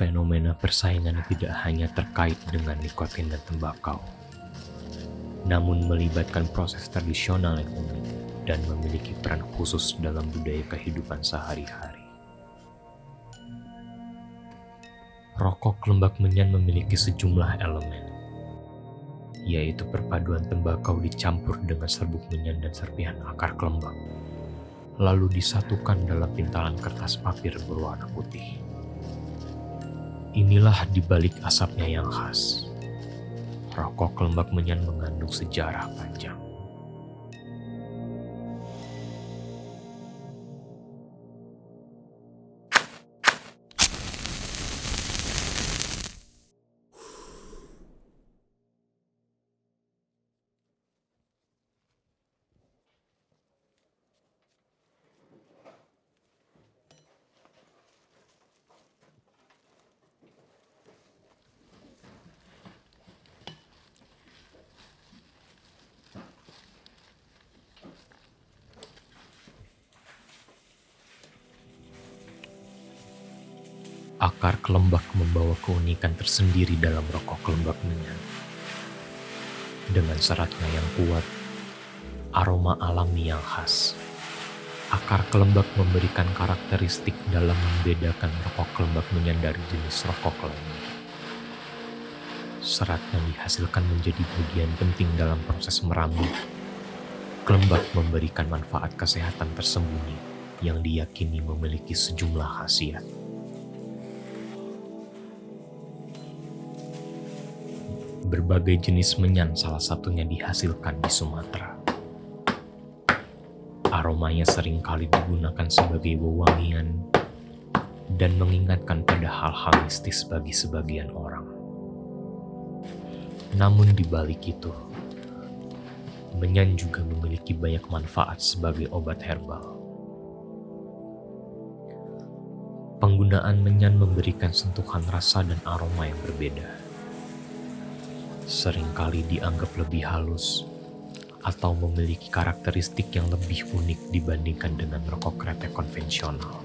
Fenomena persaingan tidak hanya terkait dengan nikotin dan tembakau, namun melibatkan proses tradisional yang unik dan memiliki peran khusus dalam budaya kehidupan sehari-hari. Rokok lembak menyan memiliki sejumlah elemen, yaitu perpaduan tembakau dicampur dengan serbuk menyan dan serpihan akar kelembak, lalu disatukan dalam pintalan kertas papir berwarna putih. Inilah dibalik asapnya yang khas. Rokok lembak menyan mengandung sejarah panjang. Akar kelembak membawa keunikan tersendiri dalam rokok kelembak menyan. Dengan seratnya yang kuat, aroma alami yang khas, akar kelembak memberikan karakteristik dalam membedakan rokok kelembak menyan dari jenis rokok lainnya. Serat yang dihasilkan menjadi bagian penting dalam proses meramu. Kelembak memberikan manfaat kesehatan tersembunyi yang diyakini memiliki sejumlah khasiat. Berbagai jenis menyan salah satunya dihasilkan di Sumatera. Aromanya seringkali digunakan sebagai wewangian dan mengingatkan pada hal-hal mistis bagi sebagian orang. Namun di balik itu, menyan juga memiliki banyak manfaat sebagai obat herbal. Penggunaan menyan memberikan sentuhan rasa dan aroma yang berbeda. Seringkali dianggap lebih halus atau memiliki karakteristik yang lebih unik dibandingkan dengan rokok kretek konvensional.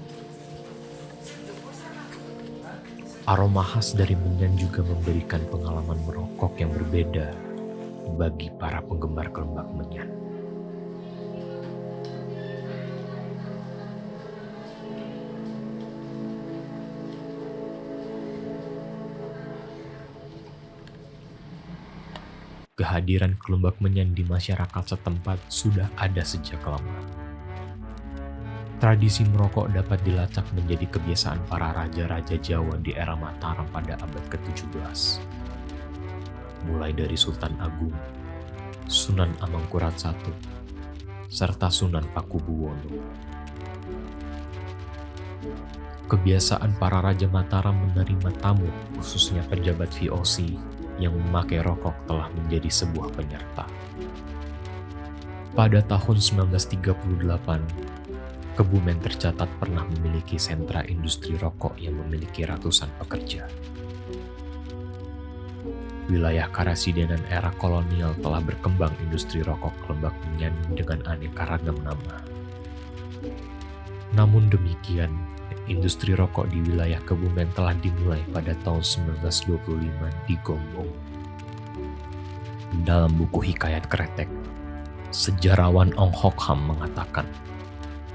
Aroma khas dari menyan juga memberikan pengalaman merokok yang berbeda bagi para penggemar kelembak menyan. Kehadiran kelembak menyan di masyarakat setempat sudah ada sejak lama. Tradisi merokok dapat dilacak menjadi kebiasaan para raja-raja Jawa di era Mataram pada abad ke-17. Mulai dari Sultan Agung, Sunan Amangkurat I, serta Sunan Pakubuwono. Kebiasaan para raja Mataram menerima tamu, khususnya pejabat VOC, yang memakai rokok telah menjadi sebuah penyerta. Pada tahun 1938, Kebumen tercatat pernah memiliki sentra industri rokok yang memiliki ratusan pekerja. Wilayah Karasidenan era kolonial telah berkembang industri rokok kelembak menyan dengan aneka ragam nama. Namun demikian, industri rokok di wilayah Kebumen telah dimulai pada tahun 1925 di Gombong. Dalam buku Hikayat Kretek, sejarawan Ong Hok Ham mengatakan,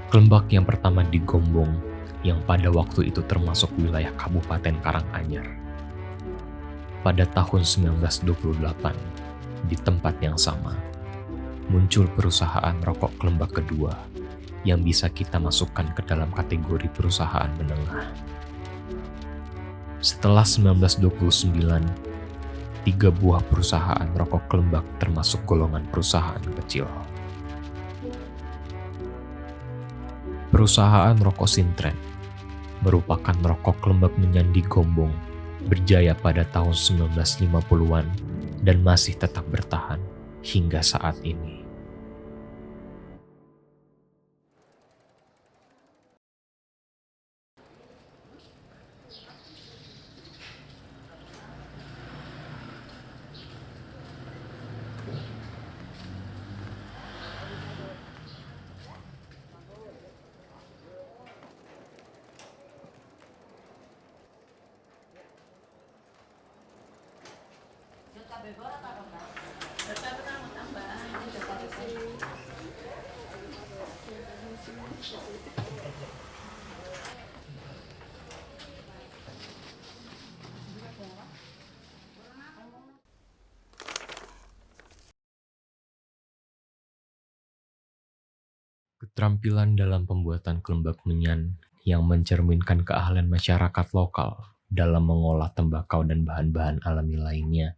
kelembak yang pertama di Gombong, yang pada waktu itu termasuk wilayah Kabupaten Karanganyar. Pada tahun 1928, di tempat yang sama, muncul perusahaan rokok kelembak kedua, yang bisa kita masukkan ke dalam kategori perusahaan menengah. Setelah 1929, 3 buah perusahaan rokok kelembak termasuk golongan perusahaan kecil. Perusahaan rokok Sintren merupakan rokok kelembak menyan di Gombong, berjaya pada tahun 1950-an dan masih tetap bertahan hingga saat ini. Keterampilan dalam pembuatan kelembak menyan yang mencerminkan keahlian masyarakat lokal dalam mengolah tembakau dan bahan-bahan alami lainnya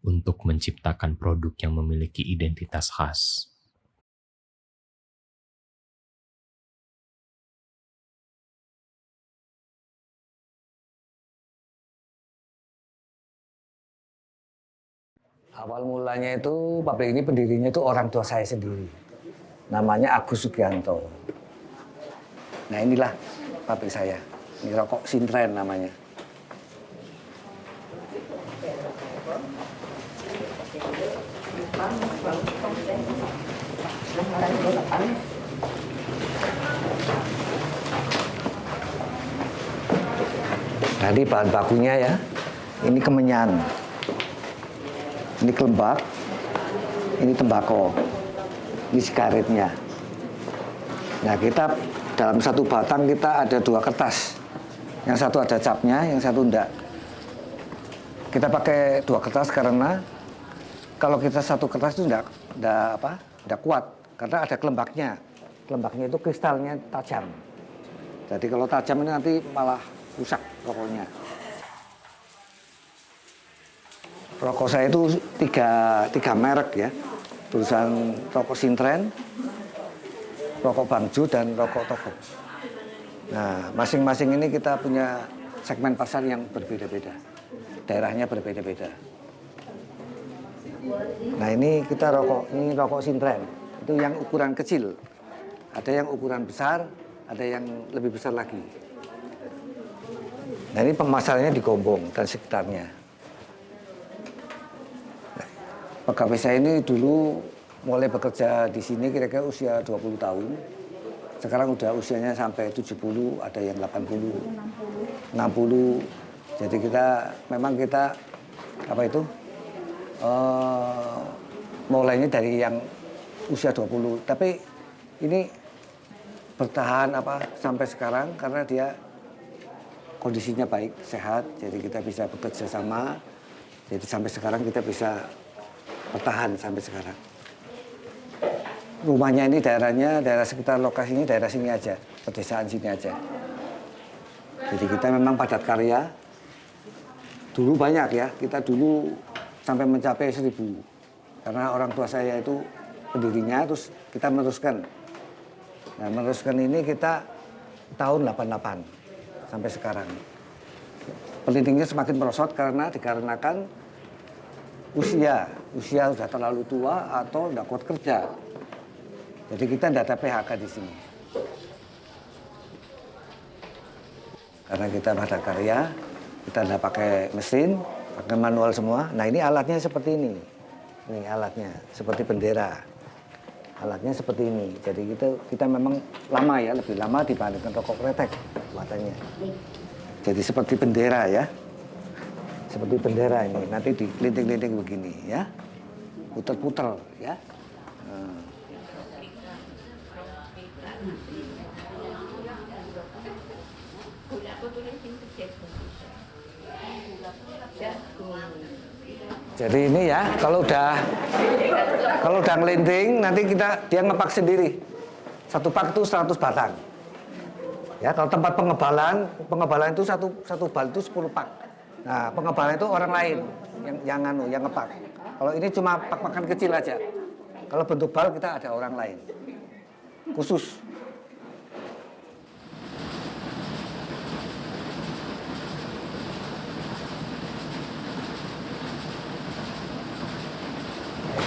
untuk menciptakan produk yang memiliki identitas khas. Awal mulanya itu pabrik ini pendirinya itu orang tua saya sendiri. Namanya Agus Sugianto. Nah inilah pabrik saya. Ini rokok Sintren namanya. Jadi bahan bakunya ya, ini kemenyan. Ini kelembak, ini tembakau, ini sigaretnya. Nah kita dalam satu batang kita ada 2 kertas. Yang satu ada capnya, yang satu enggak. Kita pakai 2 kertas karena kalau kita satu kertas itu enggak kuat. Karena ada kelembaknya. Kelembaknya itu kristalnya tajam. Jadi kalau tajam ini nanti malah rusak rokoknya. Rokok saya itu tiga merek ya, perusahaan rokok Sintren, rokok Bangju, dan rokok Toko. Nah, masing-masing ini kita punya segmen pasar yang berbeda-beda, daerahnya berbeda-beda. Nah ini kita ini rokok Sintren, itu yang ukuran kecil, ada yang ukuran besar, ada yang lebih besar lagi. Nah ini pemasarannya di Gombong dan sekitarnya. Pegawai saya ini dulu mulai bekerja di sini kira-kira usia 20 tahun. Sekarang udah usianya sampai 70, ada yang 80, 60. Jadi memang kita mulainya dari yang usia 20. Tapi ini bertahan sampai sekarang karena dia kondisinya baik, sehat. Jadi kita bisa bekerja sama. Jadi sampai sekarang kita bisa bertahan sampai sekarang. Rumahnya ini daerah sekitar lokasi ini daerah sini aja, pedesaan sini aja. Jadi kita memang padat karya. Dulu banyak ya, kita dulu sampai mencapai 1000. Karena orang tua saya itu pendirinya, terus kita meneruskan. Nah meneruskan ini kita tahun 88 sampai sekarang. Penelitiannya semakin merosot dikarenakan usia sudah terlalu tua atau tidak kuat kerja. Jadi kita tidak ada PHK di sini. Karena kita padat karya, kita tidak pakai mesin, pakai manual semua. Nah ini alatnya seperti ini. Ini alatnya seperti bendera. Alatnya seperti ini. Jadi kita memang lama ya, lebih lama dibandingkan rokok kretek buatannya. Jadi seperti bendera ya. Seperti bendera ini, nanti dilinting-linting begini ya, puter-puter ya. Jadi ini ya, kalau udah ngelinting, nanti dia ngepak sendiri. Satu pak itu 100 batang. Ya, kalau tempat pengebalan itu satu bal itu 10 pak. Nah, pengebalan itu orang lain yang ngepak. Kalau ini cuma pak-pakan kecil aja. Kalau bentuk bal kita ada orang lain khusus.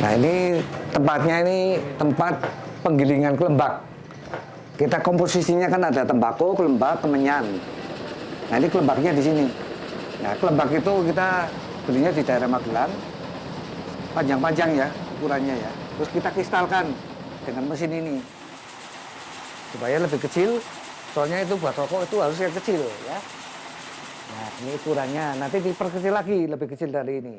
Nah, ini tempat penggilingan kelembak. Kita komposisinya kan ada tembakau, kelembak, kemenyan. Nah, ini kelembaknya di sini. Nah, kelembak itu kita belinya di daerah Magelang, panjang-panjang ya ukurannya ya. Terus kita kristalkan dengan mesin ini supaya lebih kecil. Soalnya itu buat rokok itu harus yang kecil ya. Nah, ini ukurannya. Nanti diperkecil lagi lebih kecil dari ini.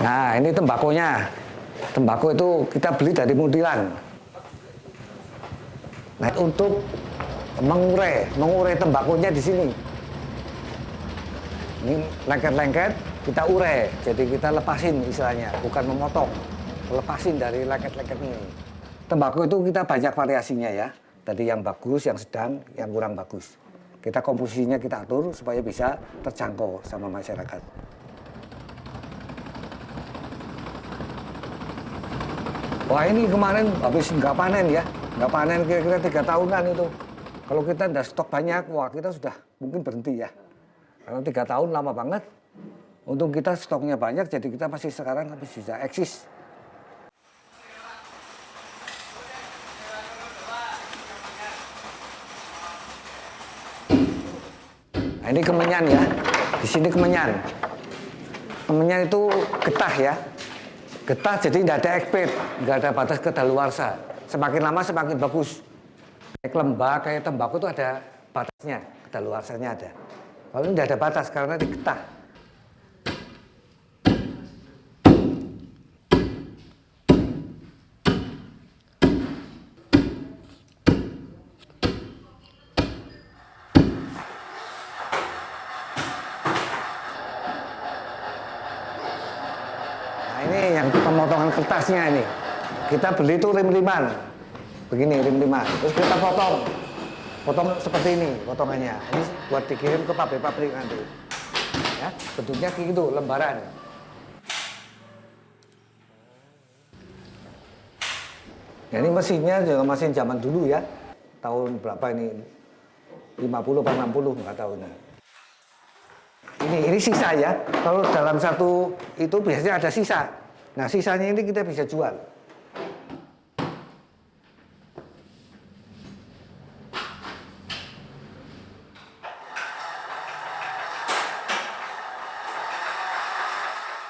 Nah, ini tembakonya. Tembakau itu kita beli dari Muntilan. Nah, untuk mengurai tembakonya di sini. Ini lengket-lengket kita urai, jadi kita lepasin istilahnya, bukan memotong, lepasin dari lengket-lengket ini. Tembakau itu kita banyak variasinya ya, tadi yang bagus, yang sedang, yang kurang bagus. Kita komposisinya kita atur supaya bisa terjangkau sama masyarakat. Wah, ini kemarin habis nggak panen ya, nggak panen kira-kira 3 tahunan itu. Kalau kita udah stok banyak, wah kita sudah mungkin berhenti ya. Karena 3 tahun lama banget. Untung kita stoknya banyak, jadi kita masih sekarang bisa eksis. Nah, ini kemenyan ya. Di sini kemenyan. Kemenyan itu getah ya. Getah jadi tidak ada ekspet, nggak ada batas kedaluarsa. Semakin lama semakin bagus. Kayak lembah, kayak tembakau itu ada batasnya, kedaluarsanya ada. Kalau ini tidak ada batas karena di getah. Ini yang pemotongan kertasnya ini. Kita beli itu rim-riman. Begini rim-riman. Terus kita potong. Potong seperti ini potongannya. Ini buat dikirim ke pabrik-pabrik nanti. Ya, bentuknya kayak gitu, lembaran. Ya, ini mesinnya juga mesin zaman dulu ya. Tahun berapa ini? 50 atau 60 nggak tahu ini. Ini sisa ya. Kalau dalam satu itu biasanya ada sisa. Nah, sisanya ini kita bisa jual.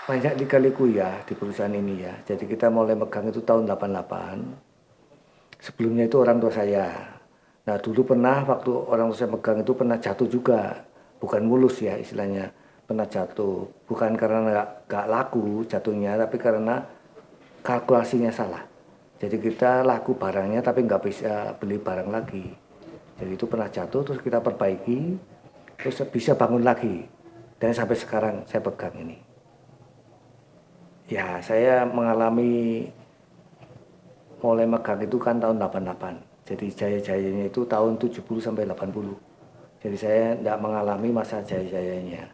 Banyak lika-liku ya di perusahaan ini ya. Jadi kita mulai megang itu tahun 88. Sebelumnya itu orang tua saya. Nah, dulu pernah waktu orang tua saya megang itu pernah jatuh juga. Bukan mulus ya istilahnya, pernah jatuh. Bukan karena nggak laku jatuhnya, tapi karena kalkulasinya salah. Jadi kita laku barangnya tapi nggak bisa beli barang lagi. Jadi itu pernah jatuh, terus kita perbaiki, terus bisa bangun lagi. Dan sampai sekarang saya pegang ini. Ya, saya mengalami mulai megang itu kan tahun 88. Jadi jaya-jayanya itu tahun 70 sampai 80. Jadi saya tidak mengalami masa jaya-jayanya.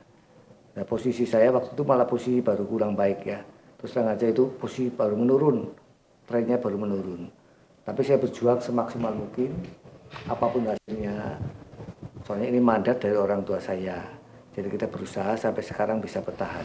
Nah, posisi saya waktu itu malah posisi baru kurang baik ya. Terus terang aja itu posisi baru menurun, trennya baru menurun. Tapi saya berjuang semaksimal mungkin, apapun hasilnya. Soalnya ini mandat dari orang tua saya. Jadi kita berusaha sampai sekarang bisa bertahan.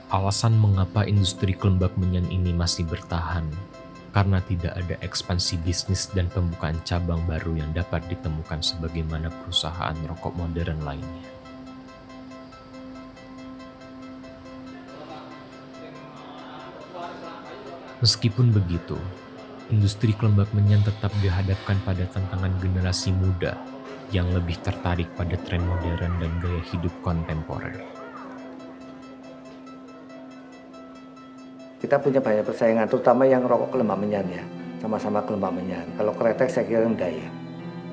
Alasan mengapa industri kelembak menyan ini masih bertahan, karena tidak ada ekspansi bisnis dan pembukaan cabang baru yang dapat ditemukan sebagaimana perusahaan rokok modern lainnya. Meskipun begitu, industri kelembak menyan tetap dihadapkan pada tantangan generasi muda yang lebih tertarik pada tren modern dan gaya hidup kontemporer. Kita punya banyak persaingan, terutama yang rokok kelembak menyan ya, sama-sama kelembak menyan. Kalau kretek saya kira rendah ya.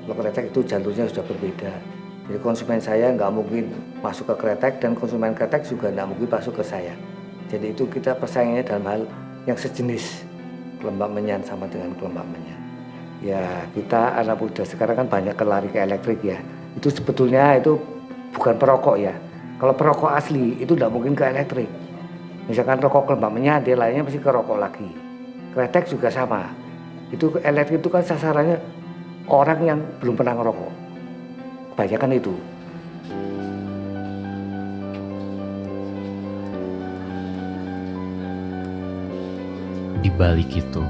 Kalau kretek itu jalurnya sudah berbeda. Jadi konsumen saya nggak mungkin masuk ke kretek dan konsumen kretek juga nggak mungkin masuk ke saya. Jadi itu kita persaingannya dalam hal yang sejenis kelembak menyan sama dengan kelembak menyan. Ya kita anak muda sekarang kan banyak lari ke elektrik ya. Itu sebetulnya itu bukan perokok ya. Kalau perokok asli itu nggak mungkin ke elektrik. Misalkan rokok kelembak menyan, dia lainnya mesti ke rokok lagi. Kretek juga sama. Itu elektrik itu kan sasarannya orang yang belum pernah ngerokok. Kebanyakan itu. Di balik itu,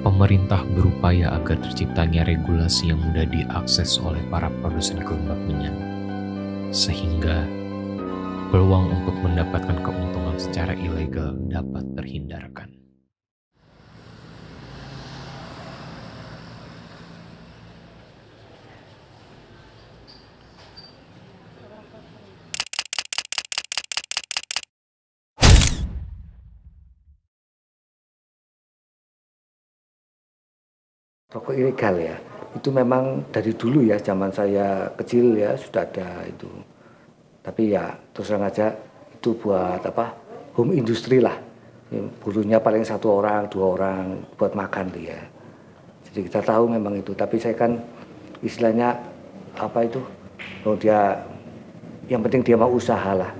pemerintah berupaya agar terciptanya regulasi yang mudah diakses oleh para produsen kelembak menyan, sehingga peluang untuk mendapatkan keuntungan secara ilegal dapat terhindarkan. Rokok ilegal ya, itu memang dari dulu ya, zaman saya kecil ya sudah ada itu. Tapi ya terus terang aja itu buat apa, home industry lah. Buruhnya paling 1 orang, 2 orang buat makan dia. Jadi kita tahu memang itu, tapi saya kan istilahnya apa itu, kalau dia yang penting dia mau usaha lah.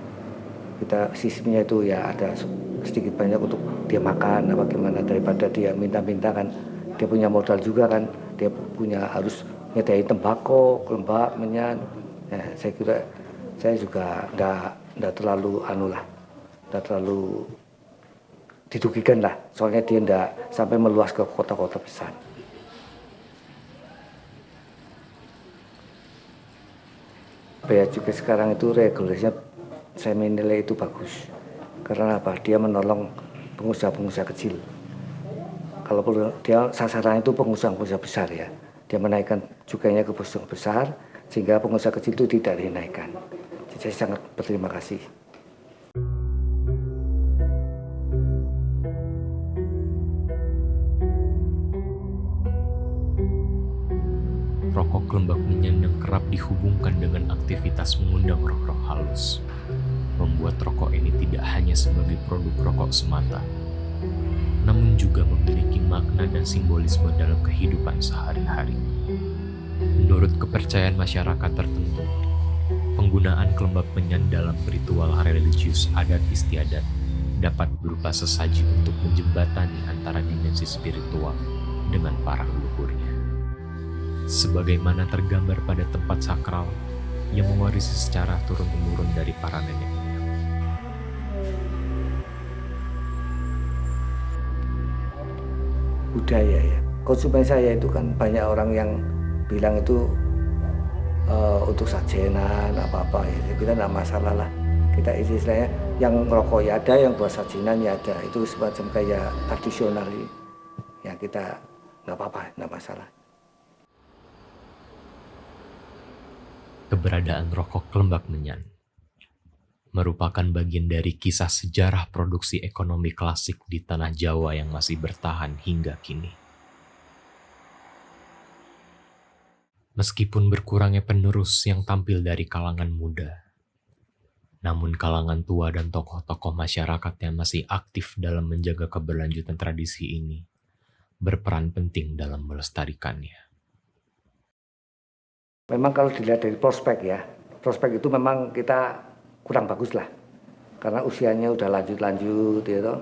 Kita sistemnya itu ya ada sedikit banyak untuk dia makan apa gimana, daripada dia minta-minta kan. Dia punya modal juga kan, dia punya harus nyediain tembakau, kelembak, menyan. Nah, saya kira saya juga nggak terlalu nggak terlalu didugikan lah, soalnya dia nggak sampai meluas ke kota-kota besar. Bea cukai sekarang itu regulasinya saya menilai itu bagus, karena apa? Dia menolong pengusaha-pengusaha kecil. Kalau dia sasaran itu pengusaha-pengusaha besar ya, dia menaikkan cukainya ke pengusaha besar sehingga pengusaha kecil itu tidak dinaikkan. Jadi saya sangat berterima kasih. Rokok kelembak menyan yang kerap dihubungkan dengan aktivitas mengundang roh-roh halus, membuat rokok ini tidak hanya sebagai produk rokok semata, namun juga memiliki makna dan simbolisme dalam kehidupan sehari-hari. Menurut kepercayaan masyarakat tertentu, penggunaan kelembak menyan dalam ritual religius adat istiadat dapat berupa sesaji untuk menjembatani antara dimensi spiritual dengan para leluhurnya. Sebagaimana tergambar pada tempat sakral yang mewarisi secara turun-temurun dari para nenek. Budaya ya, konsumen saya itu kan banyak orang yang bilang itu untuk sajenan apa-apa ya, kita nggak masalah lah. Kita istilahnya yang rokok ya ada, yang buat sajenan ya ada, itu semacam kayak tradisional ya, kita nggak apa-apa, nggak masalah. Keberadaan rokok kelembak menyan merupakan bagian dari kisah sejarah produksi ekonomi klasik di tanah Jawa yang masih bertahan hingga kini. Meskipun berkurangnya penerus yang tampil dari kalangan muda, namun kalangan tua dan tokoh-tokoh masyarakat yang masih aktif dalam menjaga keberlanjutan tradisi ini berperan penting dalam melestarikannya. Memang kalau dilihat dari prospek ya, prospek itu memang kita kurang bagus lah, karena usianya udah lanjut gitu.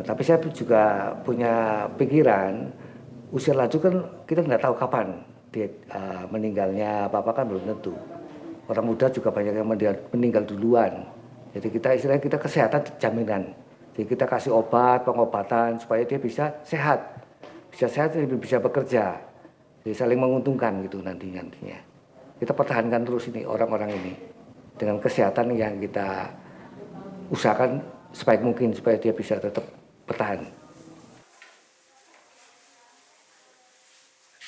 Tapi saya juga punya pikiran, usia lanjut kan kita nggak tahu kapan dia meninggalnya, apa kan belum tentu. Orang muda juga banyak yang meninggal duluan. Jadi kita istilahnya kita kesehatan jaminan. Jadi kita kasih obat, pengobatan supaya dia bisa sehat, bisa bekerja. Jadi saling menguntungkan gitu nantinya. Kita pertahankan terus ini orang-orang ini dengan kesehatan yang kita usahakan sebaik mungkin supaya dia bisa tetap bertahan.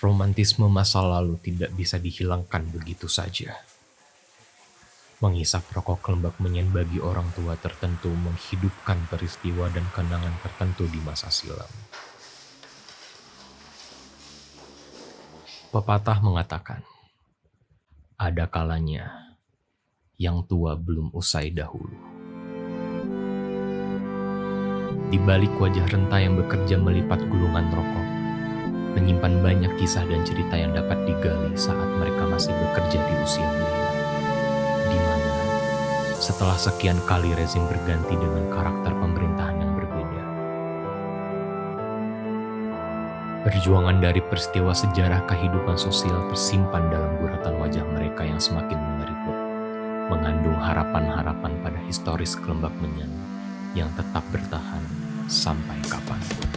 Romantisme masa lalu tidak bisa dihilangkan begitu saja. Menghisap rokok kelembak menyan bagi orang tua tertentu menghidupkan peristiwa dan kenangan tertentu di masa silam. Pepatah mengatakan, ada kalanya yang tua belum usai dahulu. Di balik wajah renta yang bekerja melipat gulungan rokok, menyimpan banyak kisah dan cerita yang dapat digali saat mereka masih bekerja di usia belia. Di mana, setelah sekian kali rezim berganti dengan karakter pemerintahan yang berbeda, perjuangan dari peristiwa sejarah kehidupan sosial tersimpan dalam guratan wajah mereka yang semakin mengeriput, mengandung harapan-harapan pada historis kelembak menyan yang tetap bertahan sampai kapanpun.